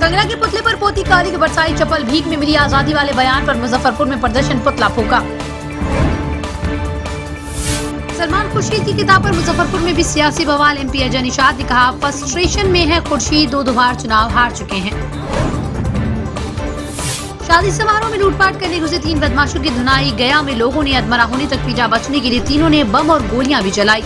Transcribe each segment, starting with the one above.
कंगना के पुतले पर पोती काली की बरसाई चप्पल, भीख में मिली आजादी वाले बयान पर मुजफ्फरपुर में प्रदर्शन, पुतला फूका। सलमान खुर्शीद की किताब पर मुजफ्फरपुर में भी सियासी बवाल। MP अजय निषाद ने कहा, फ्रस्ट्रेशन में है खुर्शीद, दो बार चुनाव हार चुके हैं। शादी समारोह में लूटपाट करने घुसे 3 बदमाशों की धुनाई। गया में लोगों ने अधमरा होने तक पीटा, बचने के लिए तीनों ने बम और गोलियां भी चलाई।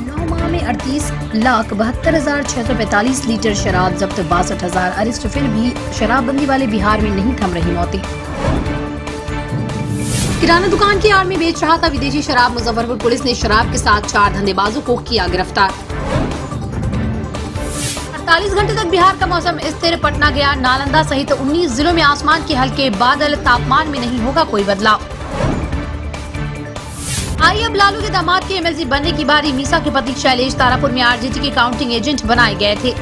9 माह में 38,72,645 लीटर शराब जब्त, 62,000 अरेस्ट। फिर भी शराबबंदी वाले बिहार में नहीं थम रही मौतें। किराना दुकान की आड़ में बेच रहा था विदेशी शराब। मुजफ्फरपुर पुलिस ने शराब के साथ 4 धंधेबाजों को किया गिरफ्तार। 48 घंटे तक बिहार का मौसम स्थिर। पटना, गया, नालंदा सहित 19 जिलों में आसमान के हल्के बादल, तापमान में नहीं होगा कोई बदलाव। आई अब लालू के दामाद के MLC बनने की बारी। मीसा के पति शैलेश तारापुर में RJT के काउंटिंग एजेंट बनाए गए थे।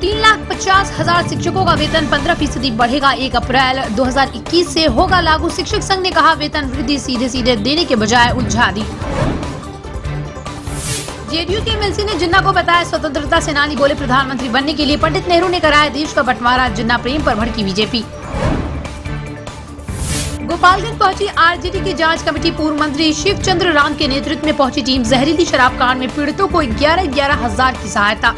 3,50,000 शिक्षकों का वेतन 15% बढ़ेगा। 1 अप्रैल 2021 से होगा लागू। शिक्षक संघ ने कहा, वेतन वृद्धि सीधे देने के बजाय उलझा दी। JDU के MLC ने जिन्ना को बताया स्वतंत्रता सेनानी, बोले प्रधानमंत्री बनने के लिए पंडित नेहरू ने कराया देश का बंटवारा। जिन्ना प्रेम पर भड़की BJP। गोपालगंज पहुंची RJT की जांच कमेटी। पूर्व मंत्री शिवचंद्र राम के नेतृत्व में पहुंची टीम। जहरीली शराब कांड में पीड़ितों को 11,000 की सहायता।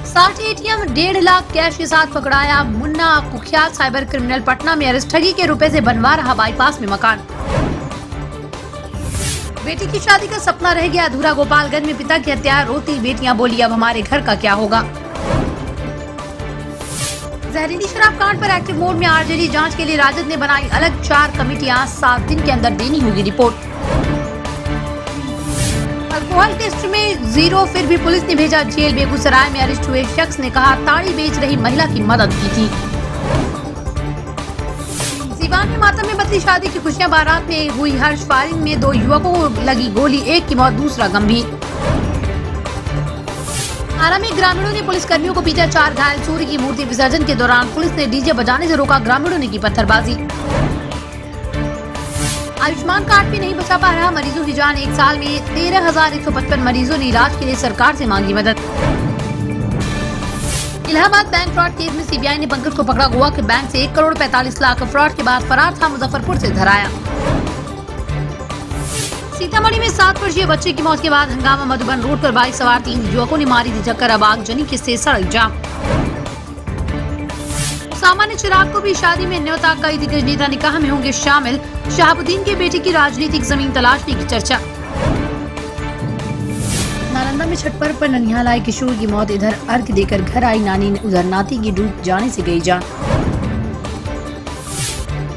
60 ATM 1.5 लाख कैश के साथ पकड़ाया। मुन्ना कुख्यात साइबर क्रिमिनल पटना में अरेस्ट। ठगी के रुपए से बनवा रहा बाईपास में मकान। बेटी की शादी का सपना रह गया अधूरा। गोपालगंज में पिता की हत्या, रोती बेटियां बोली, अब हमारे घर का क्या होगा। जहरीली शराब कांड पर एक्टिव मोड में RJT। जांच के लिए राजद ने बनाई अलग 4 कमेटियां। 7 दिन के अंदर देनी होगी रिपोर्ट। अल्कोहल टेस्ट में 0, फिर भी पुलिस ने भेजा जेल। बेगूसराय में अरेस्ट हुए शख्स ने कहा, ताड़ी बेच रही महिला की मदद की थी। सीवान में मातम में बदली शादी की खुशियां। बारात में हुई हर्ष। फायरिंग में 2 युवकों को लगी गोली, एक की मौत, दूसरा गंभीर। आरा में ग्रामीणों ने पुलिस कर्मियों को पीटा, 4 घायल। सूर्य की मूर्ति विसर्जन के दौरान पुलिस ने DJ बजाने से रोका, ग्रामीणों ने की पत्थरबाजी। आयुष्मान कार्ड भी नहीं बचा पा रहा मरीजों की जान। 1 साल में 13,155 मरीजों ने इलाज के लिए सरकार से मांगी मदद। इलाहाबाद बैंक फ्रॉड केस में CBI ने पंकज को पकड़ा। गोवा के बैंक से 1,45,00,000 फ्रॉड के बाद फरार था। मुजफ्फरपुर से धराया। सीतामढ़ी में 7 वर्षीय बच्चे की मौत के बाद हंगामा। मधुबन रोड पर बाइक सवार 3 युवकों ने मारी थी टक्कर। अब आगजनी किससे सड़क जाम। सामान्य चिराग को भी शादी में न्योता। कई दिग्गज नेता निकाह में होंगे शामिल। शहाबुद्दीन के बेटे की राजनीतिक जमीन तलाशने की चर्चा। नालंदा में छठ पर्व पर ननिहाल आए किशोर की मौत। इधर अर्घ देकर घर आई नानी, उधर नाती की डूब जाने से गई जान।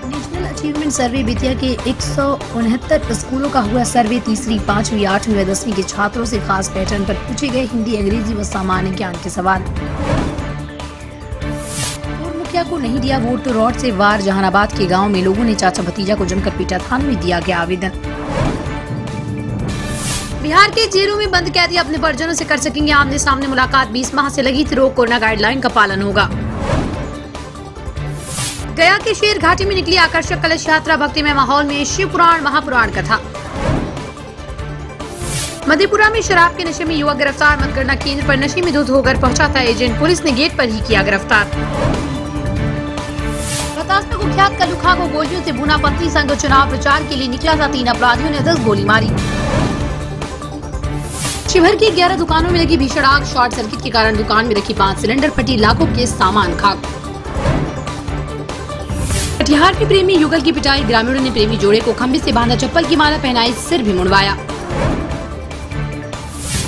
नेशनल अचीवमेंट सर्वे बेतिया के 169 स्कूलों का हुआ सर्वे। 3री, 5वीं, 8वीं व 10वीं के छात्रों से खास पैटर्न पर पूछे गए हिंदी, अंग्रेजी व सामान्य ज्ञान के सवाल। को नहीं दिया वोट तो रॉड से वार। जहानाबाद के गांव में लोगों ने चाचा भतीजा को जमकर पीटा, थाने में दिया गया आवेदन। बिहार के जेलों में बंद कैदी अपने परिजनों से कर सकेंगे आमने सामने मुलाकात। 20 माह से लगी थी रोक, कोरोना गाइडलाइन का पालन होगा। गया के शेर घाटी में निकली आकर्षक कलश यात्रा। भक्तिमय माहौल में शिव पुराण महापुराण कथा। मधेपुरा में शराब के नशे में युवक गिरफ्तार। मतगणना केंद्र पर नशे में धुत होकर पहुंचा था एजेंट, पुलिस ने गेट पर ही किया गिरफ्तार। रोहतास में कुख्यात कल्लूखा को गोलियों से भूना। पंथी संघ चुनाव प्रचार के लिए निकला था। 3 अपराधियों ने 10 गोली मारी। शिवहर की 11 दुकानों में लगी भीषण आग। शॉर्ट सर्किट के कारण दुकान में रखी 5 सिलेंडर फटी, लाखों के सामान खाक। कटिहार में प्रेमी युगल की पिटाई। ग्रामीणों ने प्रेमी जोड़े को खंबे से बांधा, चप्पल की माला पहनाई, सिर भी मुंडवाया।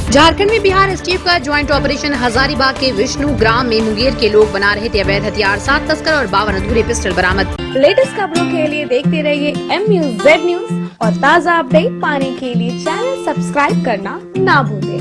झारखंड में बिहार STF का ज्वाइंट ऑपरेशन। हजारीबाग के विष्णु ग्राम में मुंगेर के लोग बना रहे थे अवैध हथियार। 7 तस्कर और 52 अधूरे पिस्टल बरामद। लेटेस्ट खबरों के लिए देखते रहिए MUZ न्यूज और ताज़ा अपडेट पाने के लिए चैनल सब्सक्राइब करना ना भूलें।